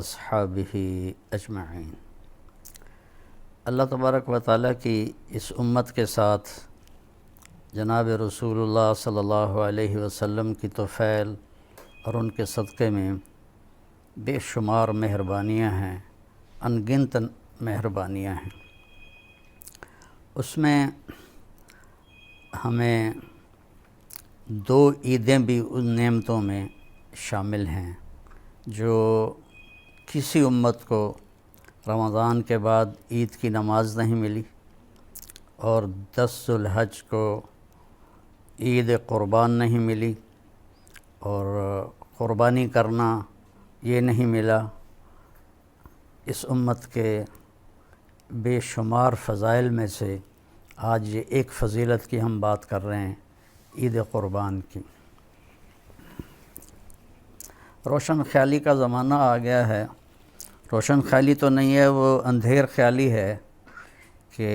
اصحابہ اجمعین۔ اللہ تبارک و تعالیٰ کی اس امت کے ساتھ جناب رسول اللہ صلی اللہ علیہ وسلم کی توفیل اور ان کے صدقے میں بے شمار مہربانیاں ہیں، ان گنت مہربانیاں ہیں۔ اس میں ہمیں دو عیدیں بھی ان نعمتوں میں شامل ہیں جو کسی امت کو رمضان کے بعد عید کی نماز نہیں ملی، اور 10 ذوالحج کو عید قربان نہیں ملی، اور قربانی کرنا یہ نہیں ملا۔ اس امت کے بے شمار فضائل میں سے آج یہ ایک فضیلت کی ہم بات کر رہے ہیں، عید قربان کی۔ روشن خیالی کا زمانہ آ گیا ہے۔ روشن خیالی تو نہیں ہے، وہ اندھیر خیالی ہے کہ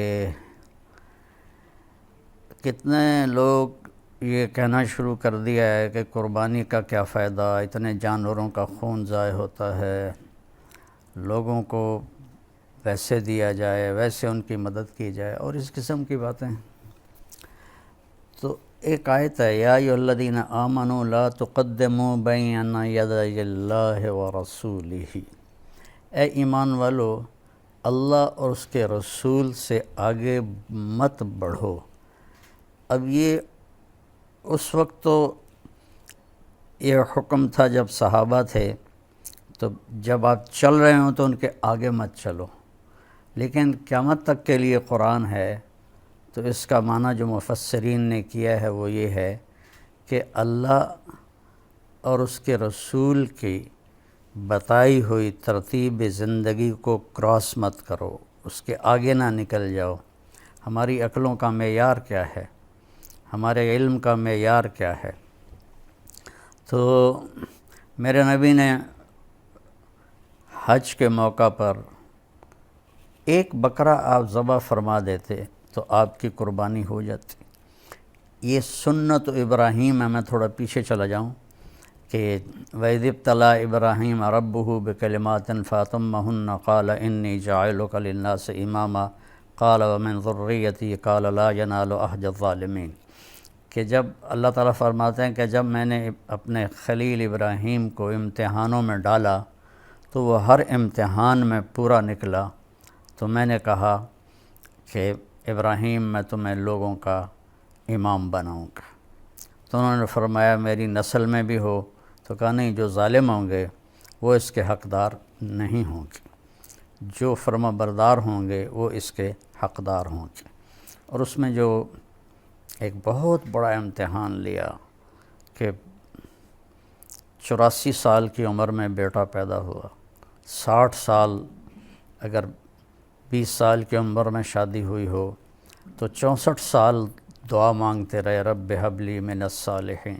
کتنے لوگ یہ کہنا شروع کر دیا ہے کہ قربانی کا کیا فائدہ، اتنے جانوروں کا خون ضائع ہوتا ہے، لوگوں کو ویسے دیا جائے، ویسے ان کی مدد کی جائے، اور اس قسم کی باتیں۔ تو ایک آیت ہے، یا ایھا الذین آمنوا لا تقدموا بین یدی اللہ ورسولہ، اے ایمان والو اللہ اور اس کے رسول سے آگے مت بڑھو۔ اب یہ اس وقت تو یہ حکم تھا جب صحابہ تھے، تو جب آپ چل رہے ہوں تو ان کے آگے مت چلو، لیکن قیامت تک کے لیے قرآن ہے، تو اس کا معنی جو مفسرین نے کیا ہے وہ یہ ہے کہ اللہ اور اس کے رسول کی بتائی ہوئی ترتیب زندگی کو کراس مت کرو، اس کے آگے نہ نکل جاؤ۔ ہماری عقلوں کا معیار کیا ہے، ہمارے علم کا معیار کیا ہے؟ تو میرے نبی نے حج کے موقع پر ایک بکرا آپ ذبح فرما دیتے تو آپ کی قربانی ہو جاتی۔ یہ سنت ابراہیم ہے۔ میں تھوڑا پیچھے چلا جاؤں کہ وَإِذِ ابْتَلَىٰ إِبْرَاهِيمَ رَبُّهُ بِكَلِمَاتٍ فَأَتَمَّهُنَّ قَالَ إِنِّي جَاعِلُكَ لِلنَّاسِ إِمَامًا قَالَ وَمِنْ ذُرِّيَّتِي قَالَ لَا يَنَالُ عَهْدِ الظَّالِمِينَ، کہ جب اللہ تعالیٰ فرماتے ہیں کہ جب میں نے اپنے خلیل ابراہیم کو امتحانوں میں ڈالا تو وہ ہر امتحان میں پورا نکلا، تو میں نے کہا کہ ابراہیم میں تمہیں لوگوں کا امام بناؤں گا۔ تو انہوں نے فرمایا میری نسل میں بھی ہو، تو کہا نہیں، جو ظالم ہوں گے وہ اس کے حقدار نہیں ہوں گے، جو فرما بردار ہوں گے وہ اس کے حقدار ہوں گے۔ اور اس میں جو ایک بہت بڑا امتحان لیا کہ 84 سال کی عمر میں بیٹا پیدا ہوا، 60 سال اگر 20 سال کی عمر میں شادی ہوئی ہو تو 64 سال دعا مانگتے رہے، رب ہب لی من الصالحین،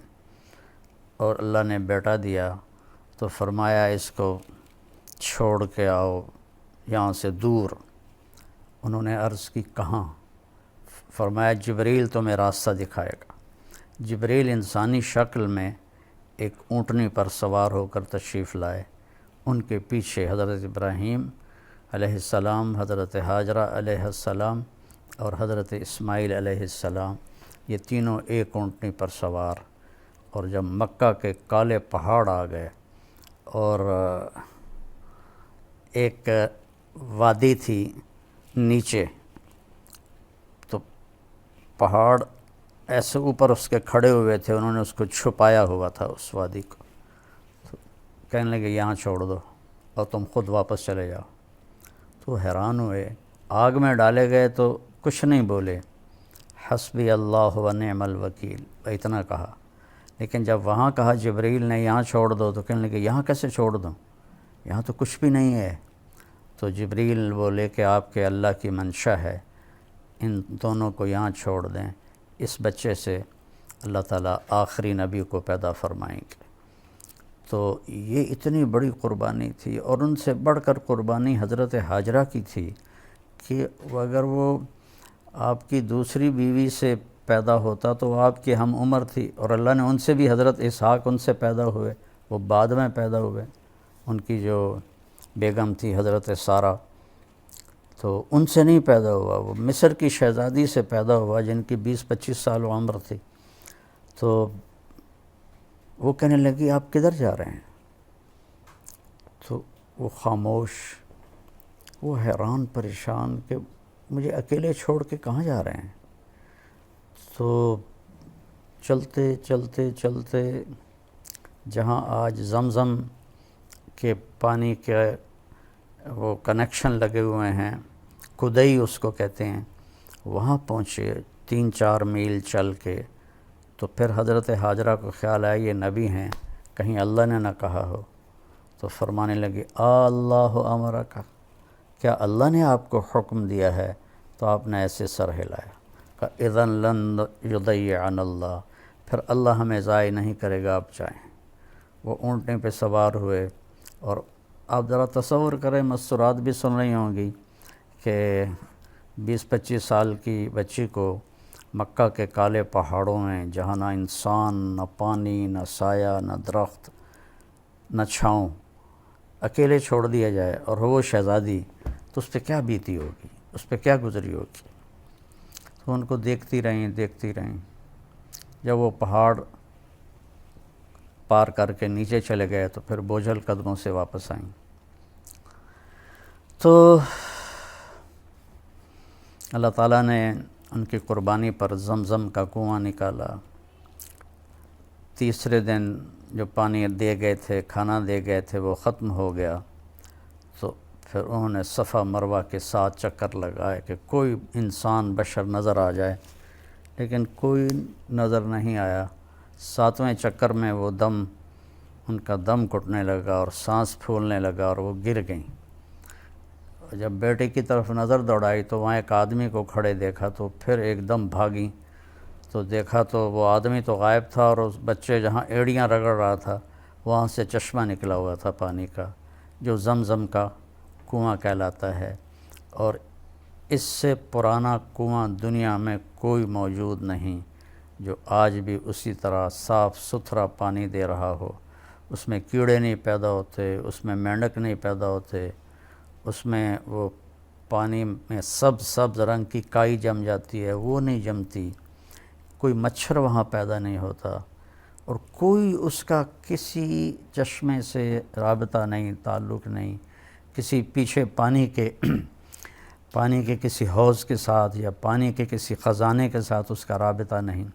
اور اللہ نے بیٹا دیا تو فرمایا اس کو چھوڑ کے آؤ یہاں سے دور۔ انہوں نے عرض کی کہاں؟ فرمایا جبریل تمہیں راستہ دکھائے گا۔ جبریل انسانی شکل میں ایک اونٹنی پر سوار ہو کر تشریف لائے، ان کے پیچھے حضرت ابراہیم علیہ السلام، حضرت حاجرہ علیہ السلام اور حضرت اسماعیل علیہ السلام، یہ تینوں ایک اونٹنی پر سوار۔ اور جب مکہ کے کالے پہاڑ آ گئے اور ایک وادی تھی نیچے، تو پہاڑ ایسے اوپر اس کے کھڑے ہوئے تھے، انہوں نے اس کو چھپایا ہوا تھا اس وادی کو، تو کہنے لگے یہاں چھوڑ دو اور تم خود واپس چلے جاؤ۔ تو حیران ہوئے، آگ میں ڈالے گئے تو کچھ نہیں بولے، حسبی اللہ و نعم الوکیل اتنا کہا، لیکن جب وہاں کہا جبریل نے یہاں چھوڑ دو تو کہنے لگے یہاں کیسے چھوڑ دوں، یہاں تو کچھ بھی نہیں ہے۔ تو جبریل بولے کہ آپ کے اللہ کی منشا ہے، ان دونوں کو یہاں چھوڑ دیں، اس بچے سے اللہ تعالیٰ آخری نبی کو پیدا فرمائیں گے۔ تو یہ اتنی بڑی قربانی تھی، اور ان سے بڑھ کر قربانی حضرت حاجرہ کی تھی کہ اگر وہ آپ کی دوسری بیوی سے پیدا ہوتا تو وہ آپ کی ہم عمر تھی، اور اللہ نے ان سے بھی، حضرت اسحاق ان سے پیدا ہوئے، وہ بعد میں پیدا ہوئے۔ ان کی جو بیگم تھی حضرت سارہ، تو ان سے نہیں پیدا ہوا، وہ مصر کی شہزادی سے پیدا ہوا جن کی 20-25 سال عمر تھی۔ تو وہ کہنے لگی آپ کدھر جا رہے ہیں؟ تو وہ خاموش، وہ حیران پریشان کہ مجھے اکیلے چھوڑ کے کہاں جا رہے ہیں؟ تو چلتے چلتے چلتے جہاں آج زمزم کے پانی کے وہ کنیکشن لگے ہوئے ہیں، کدئی اس کو کہتے ہیں، وہاں پہنچے 3-4 میل چل کے۔ تو پھر حضرت ہاجرہ کو خیال آیا یہ نبی ہیں، کہیں اللہ نے نہ کہا ہو، تو فرمانے لگی اللہ امرک، کیا اللہ نے آپ کو حکم دیا ہے؟ تو آپ نے ایسے سر ہلایا کہ اذن لن یضیعنا اللہ، پھر اللہ ہمیں ضائع نہیں کرے گا، آپ چاہیں۔ وہ اونٹنے پہ سوار ہوئے، اور آپ ذرا تصور کریں، مسرات بھی سن رہی ہوں گی کہ 20-25 سال کی بچی کو مکہ کے کالے پہاڑوں میں، جہاں نہ انسان، نہ پانی، نہ سایہ، نہ درخت، نہ چھاؤں، اکیلے چھوڑ دیا جائے، اور وہ شہزادی، تو اس پہ کیا بیتی ہوگی، اس پہ کیا گزری ہوگی۔ تو ان کو دیکھتی رہیں۔ جب وہ پہاڑ پار کر کے نیچے چلے گئے تو پھر بوجھل قدموں سے واپس آئیں۔ تو اللہ تعالیٰ نے ان کی قربانی پر زمزم کا کنواں نکالا۔ تیسرے دن جو پانی دے گئے تھے، کھانا دے گئے تھے، وہ ختم ہو گیا۔ تو پھر انہوں نے صفا مروہ کے 7 چکر لگائے کہ کوئی انسان بشر نظر آ جائے، لیکن کوئی نظر نہیں آیا۔ 7ویں چکر میں وہ ان کا دم گھٹنے لگا اور سانس پھولنے لگا اور وہ گر گئیں۔ جب بیٹے کی طرف نظر دوڑائی تو وہاں ایک آدمی کو کھڑے دیکھا، تو پھر ایک دم بھاگیں، تو دیکھا تو وہ آدمی تو غائب تھا، اور اس بچے جہاں ایڑیاں رگڑ رہا تھا وہاں سے چشمہ نکلا ہوا تھا پانی کا، جو زمزم کا کنواں کہلاتا ہے۔ اور اس سے پرانا کنواں دنیا میں کوئی موجود نہیں جو آج بھی اسی طرح صاف ستھرا پانی دے رہا ہو۔ اس میں کیڑے نہیں پیدا ہوتے، اس میں مینڈک نہیں پیدا ہوتے، اس میں وہ پانی میں سبز رنگ کی کائی جم جاتی ہے، وہ نہیں جمتی، کوئی مچھر وہاں پیدا نہیں ہوتا، اور کوئی اس کا کسی چشمے سے رابطہ نہیں، تعلق نہیں، کسی پیچھے پانی کے کسی حوض کے ساتھ یا پانی کے کسی خزانے کے ساتھ اس کا رابطہ نہیں۔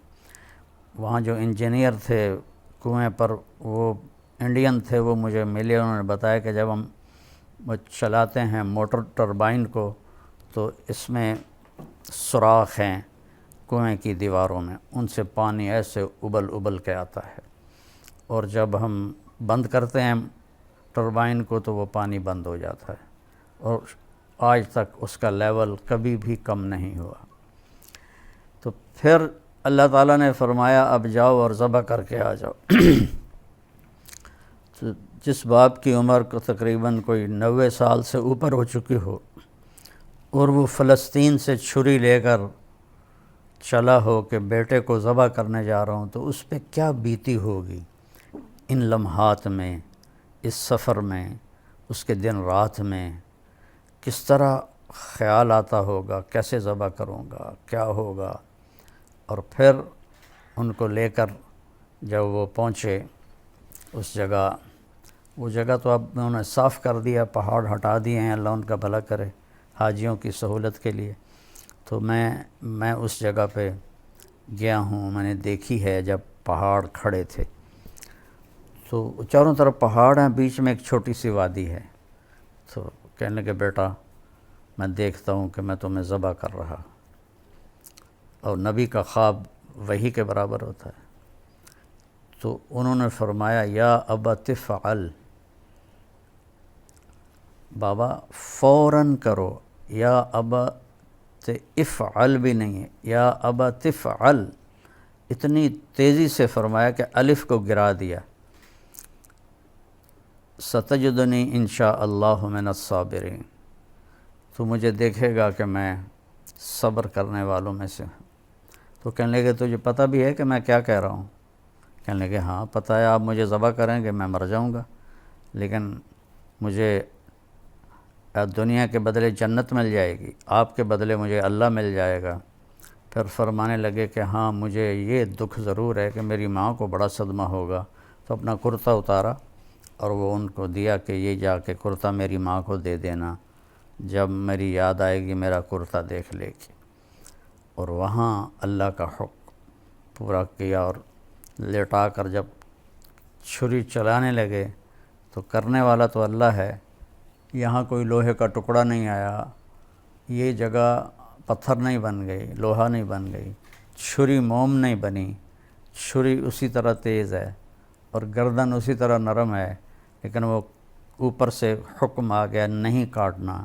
وہاں جو انجینئر تھے کنویں پر، وہ انڈین تھے، وہ مجھے ملے، انہوں نے بتایا کہ جب ہم چلاتے ہیں موٹر ٹربائن کو تو اس میں سوراخ ہیں کنویں کی دیواروں میں، ان سے پانی ایسے ابل کے آتا ہے، اور جب ہم بند کرتے ہیں ٹربائن کو تو وہ پانی بند ہو جاتا ہے، اور آج تک اس کا لیول کبھی بھی کم نہیں ہوا۔ تو پھر اللہ تعالیٰ نے فرمایا اب جاؤ اور ذبح کر کے آ جاؤ۔ تو جس باپ کی عمر کو تقریباً کوئی 90 سال سے اوپر ہو چکی ہو، اور وہ فلسطین سے چھری لے کر چلا ہو کہ بیٹے کو ذبح کرنے جا رہا ہوں، تو اس پہ کیا بیتی ہوگی ان لمحات میں، اس سفر میں، اس کے دن رات میں، کس طرح خیال آتا ہوگا، کیسے ذبح کروں گا، کیا ہوگا۔ اور پھر ان کو لے کر جب وہ پہنچے اس جگہ، وہ جگہ تو اب انہوں نے صاف کر دیا، پہاڑ ہٹا دیے ہیں، اللہ ان کا بھلا کرے، حاجیوں کی سہولت کے لیے۔ تو میں اس جگہ پہ گیا ہوں، میں نے دیکھی ہے جب پہاڑ کھڑے تھے، تو چاروں طرف پہاڑ ہیں، بیچ میں ایک چھوٹی سی وادی ہے۔ تو کہنے لگے بیٹا میں دیکھتا ہوں کہ میں تمہیں ذبح کر رہا، اور نبی کا خواب وحی کے برابر ہوتا ہے۔ تو انہوں نے فرمایا یا ابت افعل، بابا فوراً کرو، یا ابت افعل بھی نہیں ہے، یا ابت افعل، اتنی تیزی سے فرمایا کہ الف کو گرا دیا۔ ستجدنی انشاء اللہ من الصابرین، تو مجھے دیکھے گا کہ میں صبر کرنے والوں میں سے ہوں۔ تو کہنے لگے تجھے پتہ بھی ہے کہ میں کیا کہہ رہا ہوں؟ کہنے لگے ہاں پتہ ہے، آپ مجھے ذبح کریں گے میں مر جاؤں گا، لیکن مجھے دنیا کے بدلے جنت مل جائے گی، آپ کے بدلے مجھے اللہ مل جائے گا۔ پھر فرمانے لگے کہ ہاں مجھے یہ دکھ ضرور ہے کہ میری ماں کو بڑا صدمہ ہوگا، تو اپنا کرتا اتارا اور وہ ان کو دیا کہ یہ جا کے کرتا میری ماں کو دے دینا، جب میری یاد آئے گی میرا کرتا دیکھ لے گی۔ اور وہاں اللہ کا حکم پورا کیا، اور لٹا کر جب چھری چلانے لگے تو کرنے والا تو اللہ ہے، یہاں کوئی لوہے کا ٹکڑا نہیں آیا، یہ جگہ پتھر نہیں بن گئی، لوہا نہیں بن گئی، چھری موم نہیں بنی، چھری اسی طرح تیز ہے اور گردن اسی طرح نرم ہے، لیکن وہ اوپر سے حکم آ گیا نہیں کاٹنا۔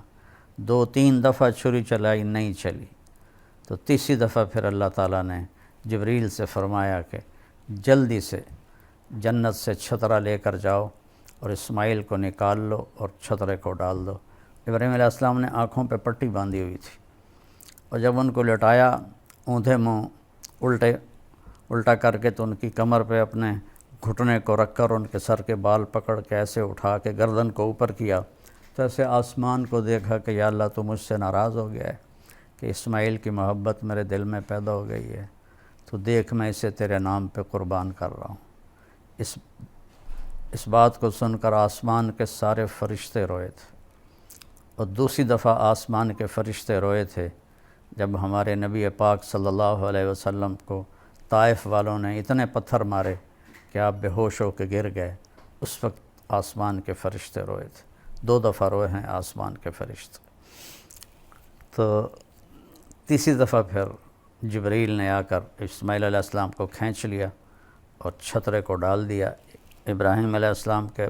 2-3 دفعہ چھری چلائی، نہیں چلی، تو تیسری دفعہ پھر اللہ تعالیٰ نے جبریل سے فرمایا کہ جلدی سے جنت سے چھترا لے کر جاؤ اور اسماعیل کو نکال لو اور چھترے کو ڈال دو۔ ابراہیم علیہ السلام نے آنکھوں پہ پٹی باندھی ہوئی تھی، اور جب ان کو لٹایا اونھے منہ الٹا کر کے، تو ان کی کمر پہ اپنے گھٹنے کو رکھ کر ان کے سر کے بال پکڑ کے ایسے اٹھا کے گردن کو اوپر کیا، تو ایسے آسمان کو دیکھا کہ یا اللہ تو مجھ سے ناراض ہو گیا ہے کہ اسماعیل کی محبت میرے دل میں پیدا ہو گئی ہے، تو دیکھ میں اسے تیرے نام پہ قربان کر رہا ہوں۔ اس بات کو سن کر آسمان کے سارے فرشتے روئے تھے، اور دوسری دفعہ آسمان کے فرشتے روئے تھے جب ہمارے نبی پاک صلی اللہ علیہ وسلم کو طائف والوں نے اتنے پتھر مارے کہ آپ بے ہوش ہو کے گر گئے، اس وقت آسمان کے فرشتے روئے تھے۔ 2 دفعہ روئے ہیں آسمان کے فرشتے۔ تو تیسری دفعہ پھر جبریل نے آ کر اسماعیل علیہ السلام کو کھینچ لیا اور چھترے کو ڈال دیا۔ ابراہیم علیہ السلام کے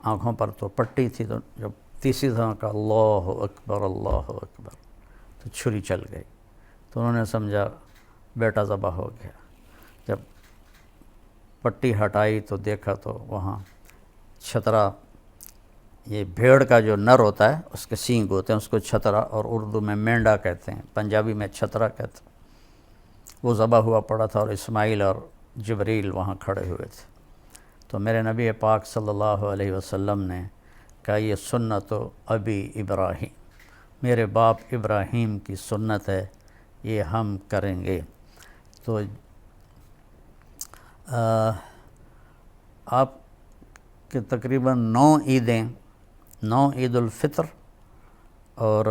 آنکھوں پر تو پٹی تھی، تو جب تیسری دفعہ کا اللہ اکبر اللہ اکبر، تو چھری چل گئی، تو انہوں نے سمجھا بیٹا ذبح ہو گیا۔ جب پٹی ہٹائی تو دیکھا تو وہاں چھترا، یہ بھیڑ کا جو نر ہوتا ہے اس کے سینگ ہوتے ہیں، اس کو چھترا، اور اردو میں مینڈا کہتے ہیں، پنجابی میں چھترا کہتے ہیں، وہ ذبح ہوا پڑا تھا، اور اسماعیل اور جبریل وہاں کھڑے ہوئے تھے۔ تو میرے نبی پاک صلی اللہ علیہ وسلم نے کہا یہ سنت ابی ابراہیم، میرے باپ ابراہیم کی سنت ہے، یہ ہم کریں گے۔ تو آپ کے تقریباً 9 عیدیں، 9 عید الفطر اور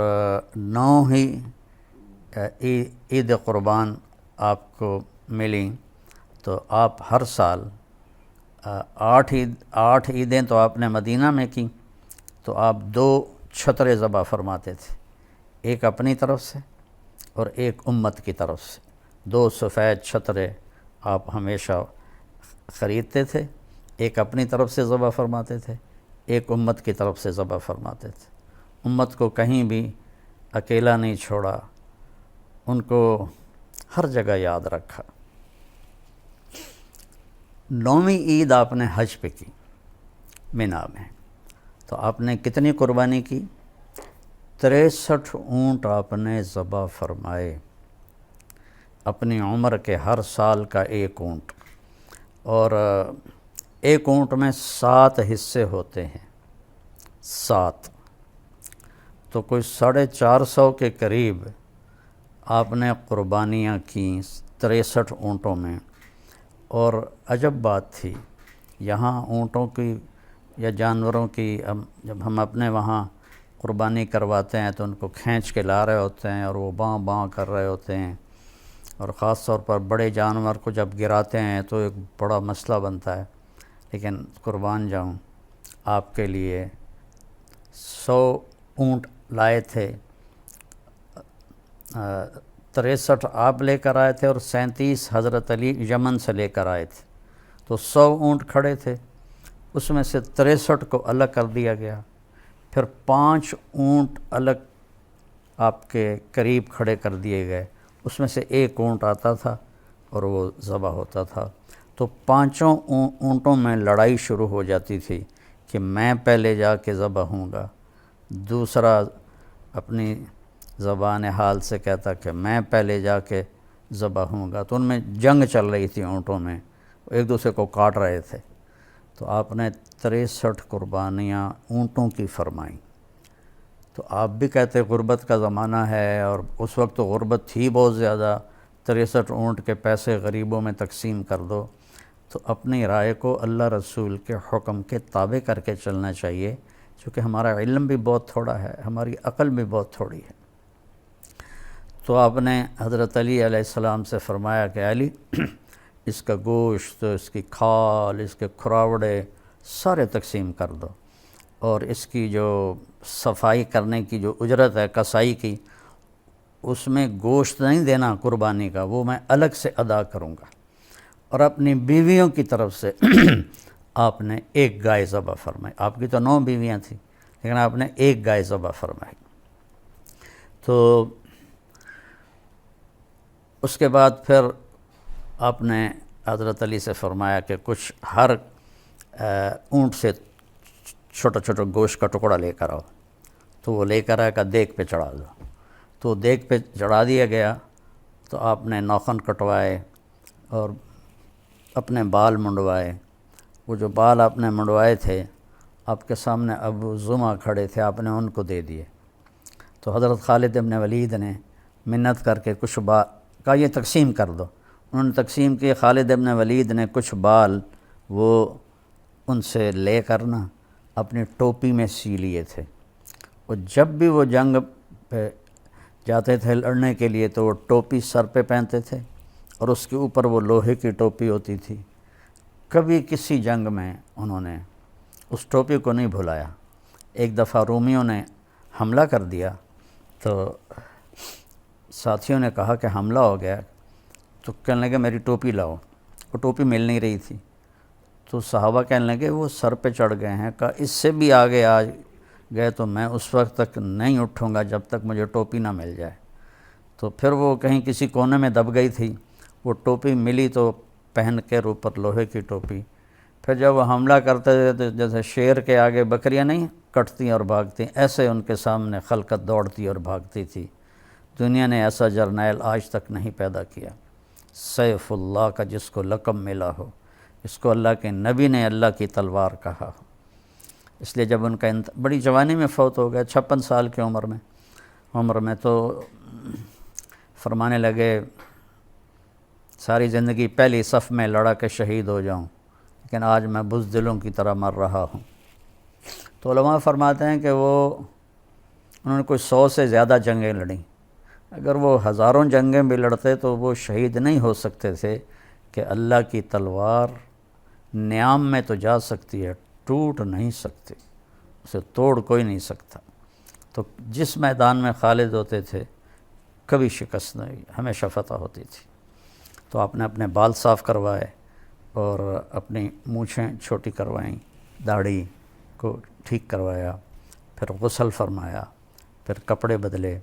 9 ہی عید قربان آپ کو ملیں، تو آپ ہر سال 8 عیدیں تو آپ نے مدینہ میں کی، تو آپ 2 چھترے ذبح فرماتے تھے، ایک اپنی طرف سے اور ایک امت کی طرف سے۔ 2 سفید چھترے آپ ہمیشہ خریدتے تھے، ایک اپنی طرف سے ذبح فرماتے تھے، ایک امت کی طرف سے ذبح فرماتے تھے۔ امت کو کہیں بھی اکیلا نہیں چھوڑا، ان کو ہر جگہ یاد رکھا۔ 9ویں عید آپ نے حج پہ کی مینا میں، تو آپ نے کتنی قربانی کی؟ 63 اونٹ آپ نے ذبح فرمائے، اپنی عمر کے ہر سال کا 1 اونٹ، اور 1 اونٹ میں 7 حصے ہوتے ہیں، 7، تو کوئی 450 کے قریب آپ نے قربانیاں کیں 63 اونٹوں میں۔ اور عجب بات تھی، یہاں اونٹوں کی یا جانوروں کی جب ہم اپنے وہاں قربانی کرواتے ہیں تو ان کو کھینچ کے لا رہے ہوتے ہیں اور وہ باں باں کر رہے ہوتے ہیں، اور خاص طور پر بڑے جانور کو جب گراتے ہیں تو ایک بڑا مسئلہ بنتا ہے۔ لیکن قربان جاؤں، آپ کے لیے 100 اونٹ لائے تھے، 63 آپ لے کر آئے تھے اور 37 حضرت علی یمن سے لے کر آئے تھے، تو 100 اونٹ کھڑے تھے، اس میں سے 63 کو الگ کر دیا گیا، پھر 5 اونٹ الگ آپ کے قریب کھڑے کر دیے گئے، اس میں سے 1 اونٹ آتا تھا اور وہ ذبح ہوتا تھا۔ تو 5 اونٹوں میں لڑائی شروع ہو جاتی تھی کہ میں پہلے جا کے ذبح ہوں گا، دوسرا اپنی زبان حال سے کہتا کہ میں پہلے جا کے ذبح ہوں گا، تو ان میں جنگ چل رہی تھی، اونٹوں میں ایک دوسرے کو کاٹ رہے تھے۔ تو آپ نے 63 قربانیاں اونٹوں کی فرمائیں، تو آپ بھی کہتے غربت کا زمانہ ہے، اور اس وقت تو غربت تھی بہت زیادہ، 63 اونٹ کے پیسے غریبوں میں تقسیم کر دو۔ تو اپنی رائے کو اللہ رسول کے حکم کے تابع کر کے چلنا چاہیے، چونکہ ہمارا علم بھی بہت تھوڑا ہے، ہماری عقل بھی بہت تھوڑی ہے۔ تو آپ نے حضرت علی علیہ السلام سے فرمایا کہ علی، اس کا گوشت، اس کی کھال، اس کے کھراوڑے سارے تقسیم کر دو، اور اس کی جو صفائی کرنے کی جو اجرت ہے کسائی کی، اس میں گوشت نہیں دینا قربانی کا، وہ میں الگ سے ادا کروں گا۔ اور اپنی بیویوں کی طرف سے آپ نے ایک گائے ذبح فرمائی۔ آپ کی تو 9 بیویاں تھیں، لیکن آپ نے ایک گائے ذبح فرمائی۔ تو اس کے بعد پھر آپ نے حضرت علی سے فرمایا کہ کچھ ہر اونٹ سے چھوٹا چھوٹا گوشت کا ٹکڑا لے کر آؤ۔ تو وہ لے کر آیا کہ دیگ پہ چڑھا دو۔ تو دیگ پہ چڑھا دیا گیا۔ تو آپ نے ناخن کٹوائے اور اپنے بال منڈوائے۔ وہ جو بال آپ نے منڈوائے تھے، آپ کے سامنے ابو زمعہ کھڑے تھے، آپ نے ان کو دے دیے۔ تو حضرت خالد ابن ولید نے منت کر کے کچھ کہا یہ تقسیم کر دو۔ انہوں نے تقسیم کیے۔ خالد ابن ولید نے کچھ بال وہ ان سے لے کر نا اپنی ٹوپی میں سی لیے تھے۔ اور جب بھی وہ جنگ پہ جاتے تھے لڑنے کے لیے تو وہ ٹوپی سر پہ پہنتے تھے، اور اس کے اوپر وہ لوہے کی ٹوپی ہوتی تھی۔ کبھی کسی جنگ میں انہوں نے اس ٹوپی کو نہیں بھلایا۔ ایک دفعہ رومیوں نے حملہ کر دیا، تو ساتھیوں نے کہا کہ حملہ ہو گیا، تو کہنے لگے میری ٹوپی لاؤ۔ وہ ٹوپی مل نہیں رہی تھی۔ تو صحابہ کہنے لگے وہ سر پہ چڑھ گئے ہیں، کہا اس سے بھی آگے آ گئے تو میں اس وقت تک نہیں اٹھوں گا جب تک مجھے ٹوپی نہ مل جائے۔ تو پھر وہ کہیں کسی کونے میں دب گئی تھی، وہ ٹوپی ملی تو پہن کے اوپر لوہے کی ٹوپی۔ پھر جب وہ حملہ کرتے تھے تو جیسے شیر کے آگے بکریاں نہیں کٹتی اور بھاگتی، ایسے ان کے سامنے خلقت دوڑتی اور بھاگتی تھی۔ دنیا نے ایسا جرنیل آج تک نہیں پیدا کیا، سیف اللہ کا، جس کو لقب ملا ہو، جس کو اللہ کے نبی نے اللہ کی تلوار کہا ہو۔ اس لیے جب ان کا بڑی جوانی میں فوت ہو گیا، 56 سال کی عمر میں تو فرمانے لگے ساری زندگی پہلی صف میں لڑا کے شہید ہو جاؤں، لیکن آج میں بزدلوں کی طرح مر رہا ہوں۔ تو علماء فرماتے ہیں کہ انہوں نے کوئی 100 سے زیادہ جنگیں لڑیں۔ اگر وہ ہزاروں جنگیں بھی لڑتے تو وہ شہید نہیں ہو سکتے تھے، کہ اللہ کی تلوار نیام میں تو جا سکتی ہے، ٹوٹ نہیں سکتی، اسے توڑ کوئی نہیں سکتا۔ تو جس میدان میں خالد ہوتے تھے کبھی شکست نہیں، ہمیشہ فتح ہوتی تھی۔ تو آپ نے اپنے بال صاف کروائے اور اپنی مونچھیں چھوٹی کروائیں، داڑھی کو ٹھیک کروایا، پھر غسل فرمایا، پھر کپڑے بدلے۔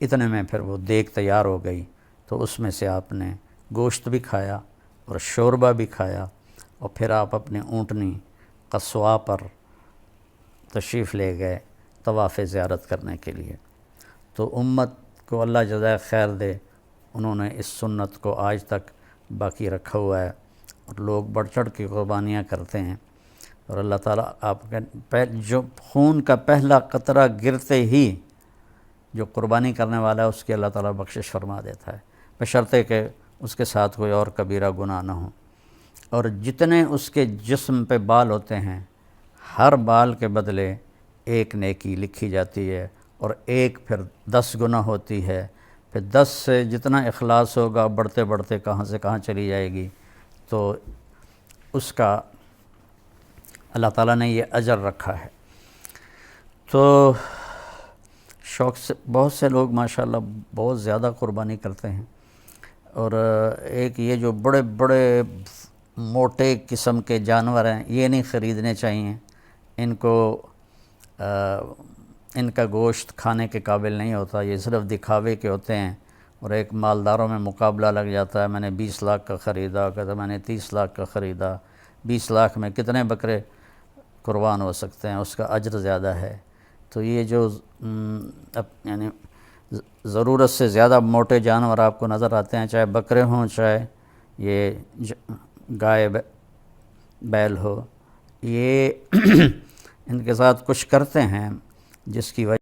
اتنے میں پھر وہ دیگ تیار ہو گئی، تو اس میں سے آپ نے گوشت بھی کھایا اور شوربہ بھی کھایا، اور پھر آپ اپنے اونٹنی قصواء پر تشریف لے گئے طواف زیارت کرنے کے لیے۔ تو امت کو اللہ جزائے خیر دے، انہوں نے اس سنت کو آج تک باقی رکھا ہوا ہے، اور لوگ بڑھ چڑھ کی قربانیاں کرتے ہیں۔ اور اللہ تعالیٰ آپ کے جو خون کا پہلا قطرہ گرتے ہی جو قربانی کرنے والا ہے اس کی اللہ تعالیٰ بخشش فرما دیتا ہے، بشرطے کہ اس کے ساتھ کوئی اور کبیرہ گناہ نہ ہو۔ اور جتنے اس کے جسم پہ بال ہوتے ہیں، ہر بال کے بدلے ایک نیکی لکھی جاتی ہے، اور ایک پھر 10 گنا ہوتی ہے۔ پھر 10 سے جتنا اخلاص ہوگا بڑھتے بڑھتے کہاں سے کہاں چلی جائے گی۔ تو اس کا اللہ تعالیٰ نے یہ اجر رکھا ہے۔ تو شوق سے بہت سے لوگ ماشاءاللہ بہت زیادہ قربانی کرتے ہیں، اور ایک یہ جو بڑے بڑے موٹے قسم کے جانور ہیں یہ نہیں خریدنے چاہیے، ان کو ان کا گوشت کھانے کے قابل نہیں ہوتا، یہ صرف دکھاوے کے ہوتے ہیں، اور ایک مالداروں میں مقابلہ لگ جاتا ہے، میں نے 20 لاکھ کا خریدا، کہتا میں نے 30 لاکھ کا خریدا۔ 20 لاکھ میں کتنے بکرے قربان ہو سکتے ہیں، اس کا اجر زیادہ ہے۔ تو یہ جو یعنی ضرورت سے زیادہ موٹے جانور آپ کو نظر آتے ہیں، چاہے بکرے ہوں چاہے یہ گائے بیل ہو، یہ ان کے ساتھ کچھ کرتے ہیں جس کی وجہ